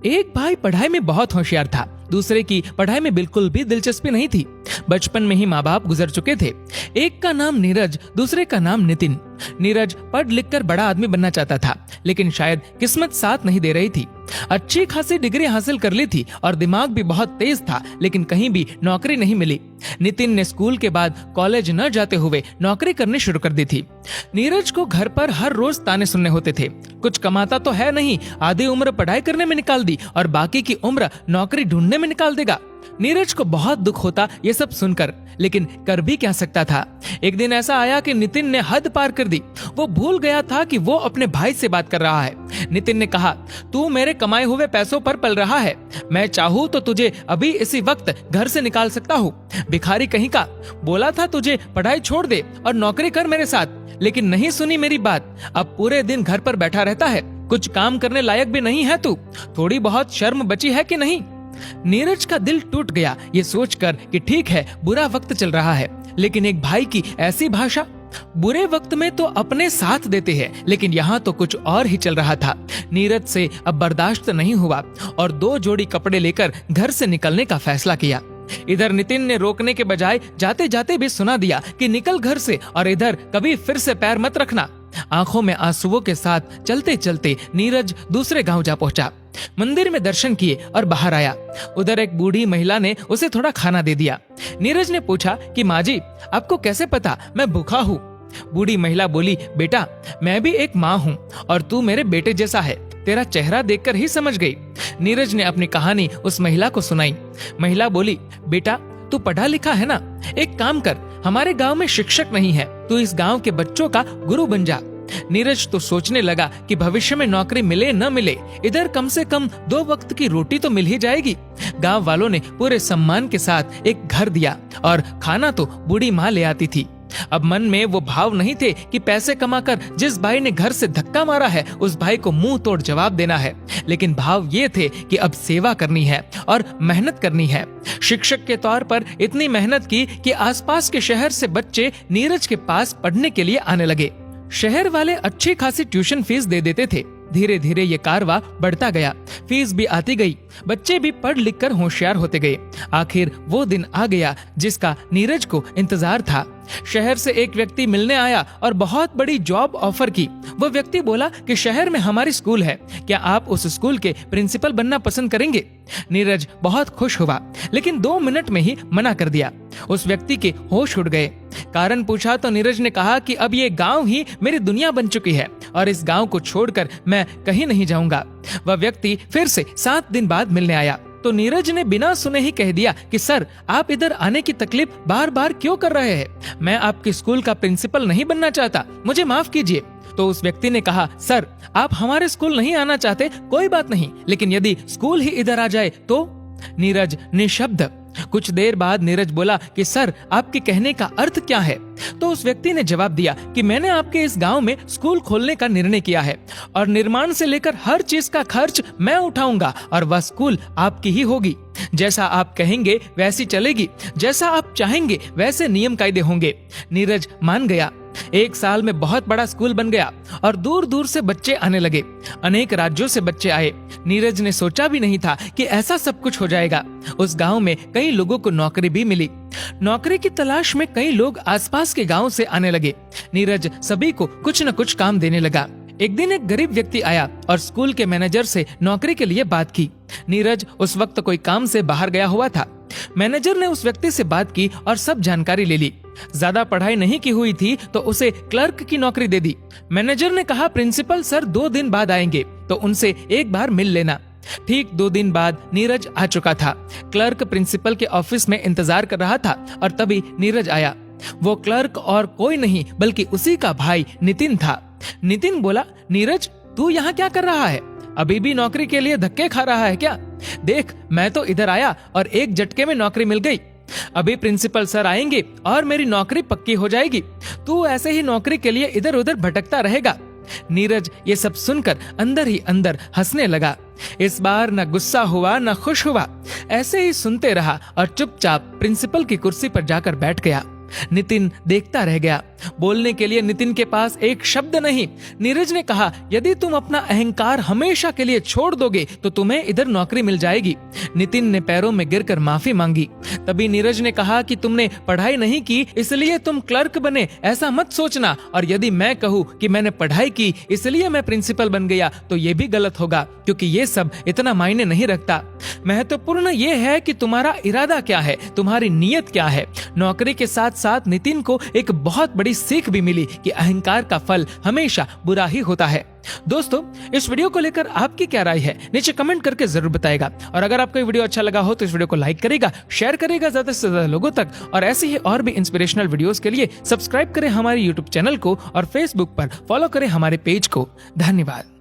एक भाई पढ़ाई में बहुत होशियार था, दूसरे की पढ़ाई में बिल्कुल भी दिलचस्पी नहीं थी। बचपन में ही माँ बाप गुजर चुके थे। एक का नाम नीरज, दूसरे का नाम नितिन। नीरज पढ़ लिख कर बड़ा आदमी बनना चाहता था, लेकिन शायद किस्मत साथ नहीं दे रही थी। अच्छी खासी डिग्री हासिल कर ली थी और दिमाग भी बहुत तेज था, लेकिन कहीं भी नौकरी नहीं मिली। नितिन ने स्कूल के बाद कॉलेज न जाते हुए नौकरी करनी शुरू कर दी थी। नीरज को घर पर हर रोज ताने सुनने होते थे। कुछ कमाता तो है नहीं, आधी उम्र पढ़ाई करने में निकाल दी और बाकी की उम्र नौकरी ढूंढने में निकाल देगा। नीरज को बहुत दुख होता ये सब सुनकर, लेकिन कर भी क्या सकता था। एक दिन ऐसा आया कि नितिन ने हद पार कर दी। वो भूल गया था कि वो अपने भाई से बात कर रहा है। नितिन ने कहा, तू मेरे कमाए हुए पैसों पर पल रहा है। मैं चाहूँ तो तुझे अभी इसी वक्त घर से निकाल सकता हूँ। भिखारी कहीं का। बोला था तुझे पढ़ाई छोड़ दे और नौकरी कर मेरे साथ, लेकिन नहीं सुनी मेरी बात। अब पूरे दिन घर पर बैठा रहता है। कुछ काम करने लायक भी नहीं है तू। थोड़ी बहुत शर्म बची है कि नहीं। नीरज का दिल टूट गया ये सोचकर कि ठीक है, बुरा वक्त चल रहा है, लेकिन एक भाई की ऐसी भाषा। बुरे वक्त में तो अपने साथ देते हैं, लेकिन यहाँ तो कुछ और ही चल रहा था। नीरज से अब बर्दाश्त नहीं हुआ और 2 जोड़ी कपड़े लेकर घर से निकलने का फैसला किया। इधर नितिन ने रोकने के बजाय जाते जाते भी सुना दिया कि निकल घर से, और इधर कभी फिर से पैर मत रखना। आंखों में आंसुओं के साथ चलते चलते नीरज दूसरे गांव जा पहुंचा। मंदिर में दर्शन किए और बाहर आया। उधर एक बूढ़ी महिला ने उसे थोड़ा खाना दे दिया। नीरज ने पूछा कि माँ जी, आपको कैसे पता मैं भूखा हूँ? बूढ़ी महिला बोली, बेटा मैं भी एक माँ हूँ और तू मेरे बेटे जैसा है। तेरा चेहरा देखकर ही समझ गई। नीरज ने अपनी कहानी उस महिला को सुनाई। महिला बोली, बेटा तू पढ़ा लिखा है ना, एक काम कर, हमारे गांव में शिक्षक नहीं है, तू इस गांव के बच्चों का गुरु बन जा। नीरज तो सोचने लगा कि भविष्य में नौकरी मिले न मिले, इधर कम से कम 2 वक्त की रोटी तो मिल ही जाएगी। गांव वालों ने पूरे सम्मान के साथ एक घर दिया और खाना तो बूढ़ी माँ ले आती थी। अब मन में वो भाव नहीं थे कि पैसे कमाकर जिस भाई ने घर से धक्का मारा है उस भाई को मुंह तोड़ जवाब देना है, लेकिन भाव ये थे कि अब सेवा करनी है और मेहनत करनी है। शिक्षक के तौर पर इतनी मेहनत की कि आसपास के शहर से बच्चे नीरज के पास पढ़ने के लिए आने लगे। शहर वाले अच्छी खासी ट्यूशन फीस दे देते थे। धीरे धीरे ये कारवा बढ़ता गया, फीस भी आती गई, बच्चे भी पढ़ लिख कर होशियार होते गए। आखिर वो दिन आ गया जिसका नीरज को इंतजार था। शहर से एक व्यक्ति मिलने आया और बहुत बड़ी जॉब ऑफर की। वो व्यक्ति बोला कि शहर में हमारी स्कूल है, क्या आप उस स्कूल के प्रिंसिपल बनना पसंद करेंगे? नीरज बहुत खुश हुआ, लेकिन 2 मिनट में ही मना कर दिया। उस व्यक्ति के होश उड़ गए। कारण पूछा तो नीरज ने कहा कि अब ये गांव ही मेरी दुनिया बन चुकी है और इस गांव को छोड़कर मैं कहीं नहीं जाऊंगा। वह व्यक्ति फिर से 7 दिन बाद मिलने आया तो नीरज ने बिना सुने ही कह दिया कि सर, आप इधर आने की तकलीफ बार बार क्यों कर रहे हैं? मैं आपके स्कूल का प्रिंसिपल नहीं बनना चाहता, मुझे माफ कीजिए। तो उस व्यक्ति ने कहा, सर आप हमारे स्कूल नहीं आना चाहते, कोई बात नहीं, लेकिन यदि स्कूल ही इधर आ जाए तो? नीरज निशब्द। कुछ देर बाद नीरज बोला कि सर, आपके कहने का अर्थ क्या है? तो उस व्यक्ति ने जवाब दिया कि मैंने आपके इस गांव में स्कूल खोलने का निर्णय किया है और निर्माण से लेकर हर चीज का खर्च मैं उठाऊंगा और वह स्कूल आपकी ही होगी। जैसा आप कहेंगे वैसी चलेगी, जैसा आप चाहेंगे वैसे नियम कायदे होंगे। नीरज मान गया। 1 साल में बहुत बड़ा स्कूल बन गया और दूर दूर से बच्चे आने लगे। अनेक राज्यों से बच्चे आए। नीरज ने सोचा भी नहीं था कि ऐसा सब कुछ हो जाएगा। उस गांव में कई लोगों को नौकरी भी मिली। नौकरी की तलाश में कई लोग आसपास के गांव से आने लगे। नीरज सभी को कुछ न कुछ काम देने लगा। एक दिन एक गरीब व्यक्ति आया और स्कूल के मैनेजर से नौकरी के लिए बात की। नीरज उस वक्त कोई काम से बाहर गया हुआ था। मैनेजर ने उस व्यक्ति से बात की और सब जानकारी ले ली। ज्यादा पढ़ाई नहीं की हुई थी तो उसे क्लर्क की नौकरी दे दी। मैनेजर ने कहा, प्रिंसिपल सर 2 दिन बाद आएंगे तो उनसे एक बार मिल लेना। ठीक 2 दिन बाद नीरज आ चुका था। क्लर्क प्रिंसिपल के ऑफिस में इंतजार कर रहा था और तभी नीरज आया। वो क्लर्क और कोई नहीं बल्कि उसी का भाई नितिन था। नितिन बोला, नीरज तू यहाँ क्या कर रहा है? अभी भी नौकरी के लिए धक्के खा रहा है क्या? देख, मैं तो इधर आया और एक झटके में नौकरी मिल गई। अभी प्रिंसिपल सर आएंगे और मेरी नौकरी पक्की हो जाएगी। तू ऐसे ही नौकरी के लिए इधर उधर भटकता रहेगा। नीरज ये सब सुनकर अंदर ही अंदर हंसने लगा। इस बार न गुस्सा हुआ न खुश हुआ, ऐसे ही सुनते रहा और चुपचाप प्रिंसिपल की कुर्सी पर जाकर बैठ गया। नितिन देखता रह गया। बोलने के लिए नितिन के पास एक शब्द नहीं। नीरज ने कहा, यदि तुम अपना अहंकार हमेशा के लिए छोड़ दोगे तो तुम्हें इधर नौकरी मिल जाएगी। नितिन ने पैरों में गिरकर माफी मांगी। तभी नीरज ने कहा कि तुमने पढ़ाई नहीं की इसलिए तुम क्लर्क बने, ऐसा मत सोचना। और यदि मैं कहूँ कि मैंने पढ़ाई की इसलिए मैं प्रिंसिपल बन गया तो ये भी गलत होगा, क्योंकि ये सब इतना मायने नहीं रखता। महत्वपूर्ण ये है कि तुम्हारा इरादा क्या है, तुम्हारी नीयत क्या है। नौकरी के साथ साथ नितिन को एक बहुत बड़ी सीख भी मिली कि अहंकार का फल हमेशा बुरा ही होता है। दोस्तों, इस वीडियो को लेकर आपकी क्या राय है नीचे कमेंट करके जरूर बताएगा। और अगर आपको ये वीडियो अच्छा लगा हो तो इस वीडियो को लाइक करेगा, शेयर करेगा ज्यादा से ज्यादा लोगों तक। और ऐसे ही और भी इंस्पिरेशनल वीडियोस के लिए सब्सक्राइब करें हमारे यूट्यूब चैनल को और फेसबुक पर फॉलो करें हमारे पेज को। धन्यवाद।